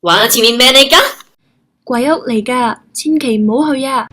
玩啊，前面咩嚟㗎？鬼屋嚟㗎，千祈唔好去啊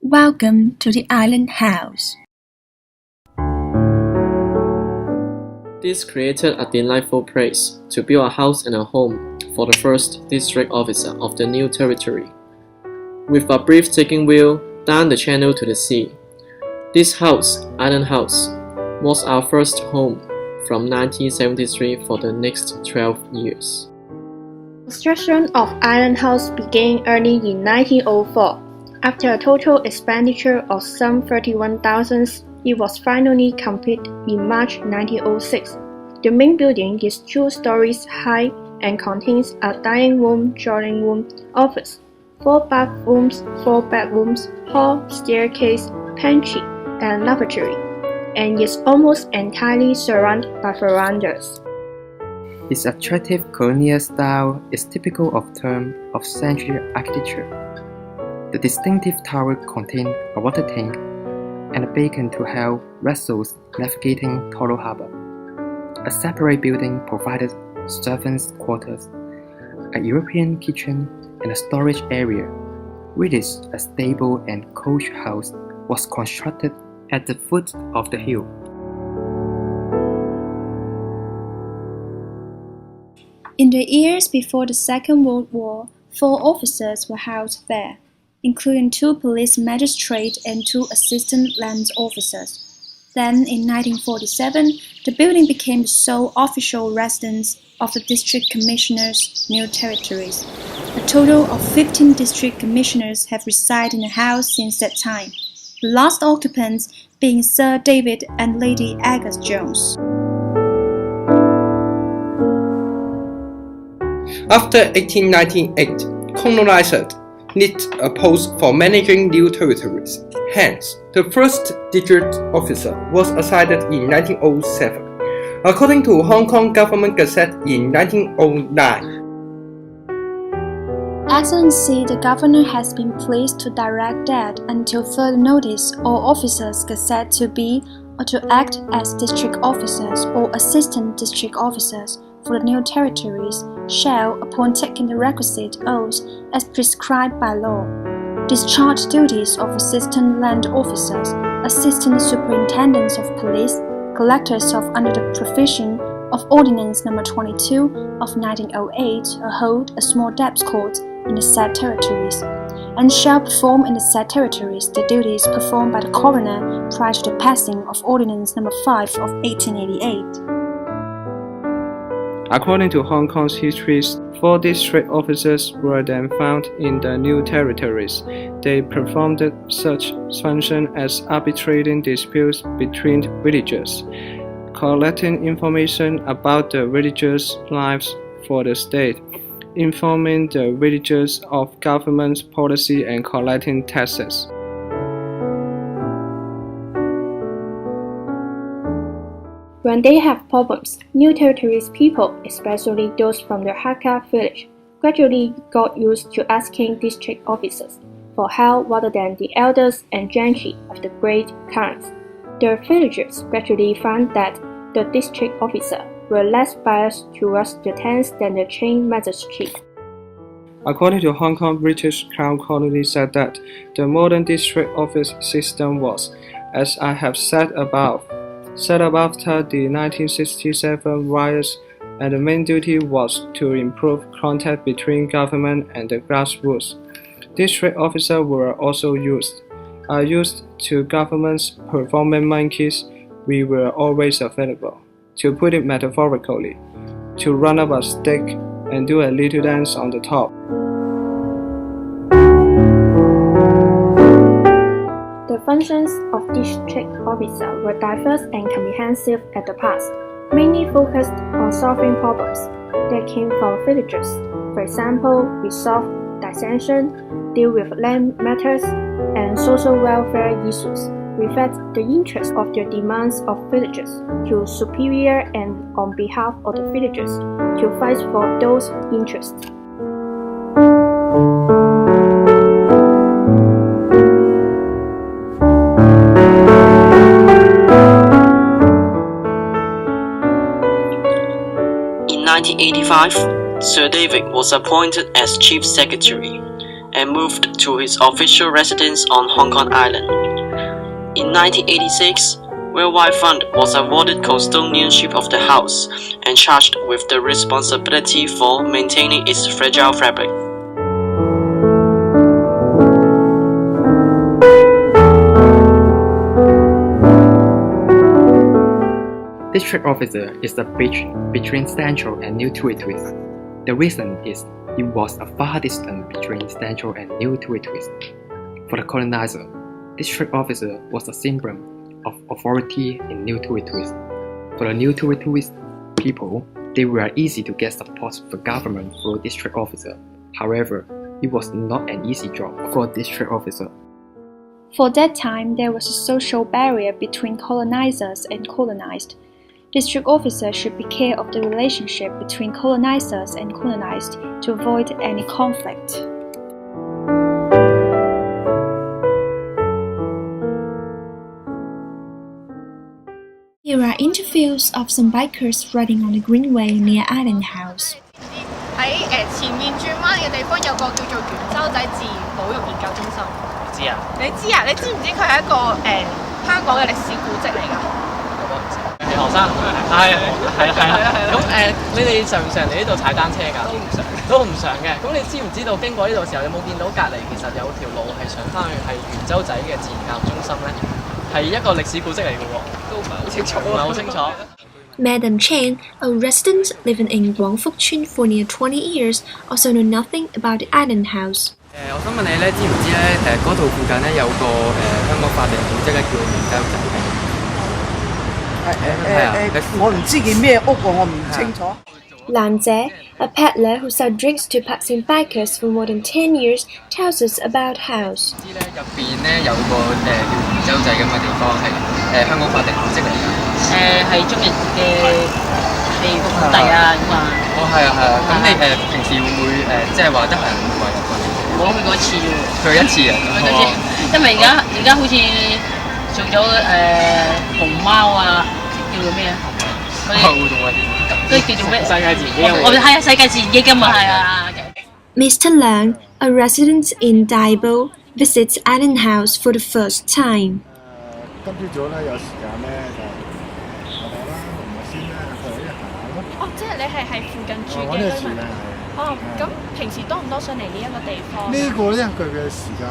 ！Welcome to the Island House. This created a delightful place to build a house and a home for the first district officer of the new territory, with a breathtaking view down the channel to the sea. This house, Island House, was our first home from 1973 for the next 12 years. Construction of Island House began early in 1904. After a total expenditure of some 31,000, it was finally completed in March 1906. The main building is 2 stories high and contains a dining room, drawing room, office, 4 bathrooms, 4 bedrooms, hall, staircase, pantry, and lavatory, and is almost entirely surrounded by verandas. Its attractive colonial style is typical of turn-of-century architecture. The distinctive tower contained a water tank and a beacon to help vessels navigating Toro Harbor. A separate building provided servants' quarters, a European kitchen, and a storage area. Willis, a stable and coach house, was constructed at the foot of the hill. In the years before the Second World War, 4 officers were housed there, including 2 police magistrates and 2 assistant land officers. Then, in 1947, the building became the sole official residence of the District Commissioners' new territories. A total of 15 District Commissioners have resided in the house since that time, the last occupants being Sir David and Lady Agnes Jones. After 1898, colonizers needed a post for managing new territories. Hence, the first district officer was assigned in 1907, according to Hong Kong Government Gazette in 1909. Excellency, the Governor has been pleased to direct that, until further notice, all officers gazetted to be or to act as district officers or assistant district officers for the new territories shall, upon taking the requisite oaths as prescribed by law, discharge duties of assistant land officers, assistant superintendents of police, collectors of under the provision of Ordinance No. 22 of 1908, hold a small debts court in the said territories, and shall perform in the said territories the duties performed by the coroner prior to the passing of Ordinance No. 5 of 1888. According to Hong Kong's histories, 4 district officers were then found in the new territories. They performed such functions as arbitrating disputes between villagers, collecting information about the villagers' lives for the state, informing the villagers of government policy, and collecting taxes. When they have problems, New Territories people, especially those from the Hakka village, gradually got used to asking district officers for help rather than the elders and gentry of the great clans. The villagers gradually found that the district officer were less biased towards the tenants than the chain magistrate. According to Hong Kong British Crown Colony said that the modern district office system was, as I have said above, set up after the 1967 riots and the main duty was to improve contact between government and the grassroots. District officers were also used to government's performing monkeys. We were always available. To put it metaphorically, to run up a stick and do a little dance on the top. The functions of district officer were diverse and comprehensive at the past, mainly focused on solving problems that came from villagers. For example, resolve dissension, deal with land matters, and social welfare issues, reflect the interests of the demands of villagers to superior and on behalf of the villagers to fight for those interests. In 1985, Sir David was appointed as Chief Secretary and moved to his official residence on Hong Kong Island. In 1986, Worldwide Fund was awarded custodianship of the house and charged with the responsibility for maintaining its fragile fabric. District officer is the bridge between Central and New Territories. The reason is it was a far distance between Central and New Territories. For the colonizer, district officer was a symbol of authority in New Territories. For the New Territories people, they were easy to get support for government through district officer. However, it was not an easy job for a district officer. For that time, there was a social barrier between colonizers and colonized. District officers should be care of the relationship between colonizers and colonized to avoid any conflict. Here are interviews of some bikers riding on the Greenway near Island House. 喺前面轉彎嘅地方有個叫做元洲仔自然保育研究中心。知啊？你知啊？你知唔知佢係一個香港嘅歷史古蹟嚟㗎？學生係。咁你哋常唔常嚟呢度踩單車㗎？都唔常嘅。咁你知唔知道經過呢度時候，有冇見到隔離其實有條路係上翻去係元洲仔嘅自然教育中心咧？係一個歷史古蹟嚟嘅喎。都唔係好清楚。唔係好清楚。Madam Chen, a resident living in Guang Fuk Chun for near 20 years, also know nothing about the Island House. 我想問你咧，知唔知咧？嗰度附近咧有個香港法定古蹟咧，叫元洲仔嘅。我唔知叫咩屋喎，我唔清楚。Lan Zhe, a peddler who sold drinks to passing bikers for more than 10 years, tells us about house. 知咧入邊咧有個叫元洲仔咁嘅地方，係香港法定古蹟嚟㗎。係中日嘅個土地啊咁啊。哦，係啊係啊。咁你平時會唔會即係話得閒會話入去？我去過一次喎。去一次啊？去一次，因為而家好似做咗熊貓啊，叫做咩啊？嗰啲叫做咩？世界自然基金。我哋係啊，世界自然基金啊，係啊。Mr. Lang, a resident in Daibo, visits Island House for the first time. 今朝早咧有時間咧就我哋啦，同埋先咧去一行咯。哦，即係你係附近住嘅居民。哦，咁平時多唔多上嚟呢一個地方？呢個咧佢嘅時間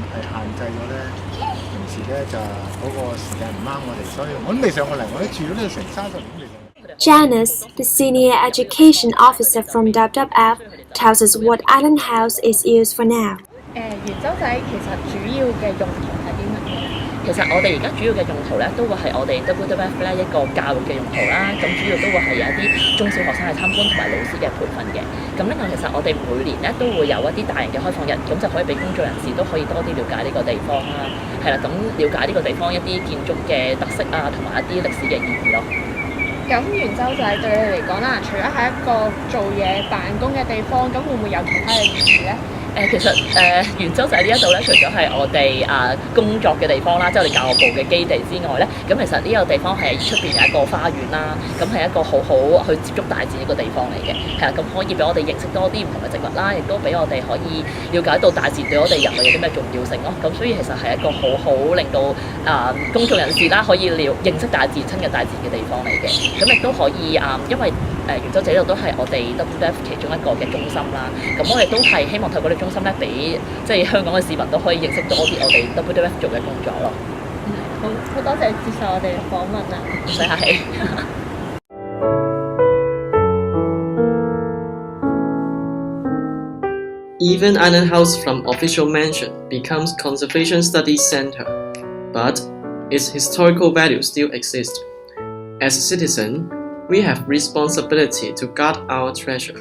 係限制咗咧，平時咧就嗰個時間唔啱我哋，所以我都未上過嚟，我都住咗呢度成30年未上。Janice, the senior education officer from WWF, tells us what Island House is used for now. 元洲仔其實主要嘅用途係啲乜嘢咧？其實我哋而家主要嘅用途咧，都會係我哋 WWF 咧一個教育嘅用途啦。咁主要都會係有一啲中小學生去參觀同埋老師嘅培訓嘅。咁另外其實我哋每年咧都會有一啲大型嘅開放日，咁就可以俾公眾人士都可以多啲了解呢個地方啦。係啦，咁了解呢個地方一啲建築嘅特色啊，同埋一啲歷史嘅意義咯。咁元洲仔對你嚟講啦，除咗係一個做嘢辦公嘅地方，咁會唔會有其他嘅意義咧？其實元洲仔呢一度咧，除咗係我哋工作嘅地方啦，即係我哋教育部嘅基地之外咧，咁其實呢個地方係出邊有一個花園啦，咁係一個好好去接觸大自然一個地方嚟嘅，係啦，咁可以俾我哋認識多啲唔同嘅植物啦，亦都俾我哋可以了解到大自然對我哋人類有啲咩重要性咯。咁所以其實係一個好好令到公眾人士啦可以認識大自然、親近大自然嘅地方嚟嘅。咁亦都可以因為元洲仔呢度都係我哋 WWF 其中一個嘅中心啦。咁我哋都係希望透過呢個中心咧，俾即係香港嘅市民都可以認識多啲我哋 WWF 做嘅工作咯。好多謝接受我哋嘅訪問啊！唔使客氣。Even Island House from official mansion becomes conservation studies center, but its historical value still exists. As a citizen, we have responsibility to guard our treasure.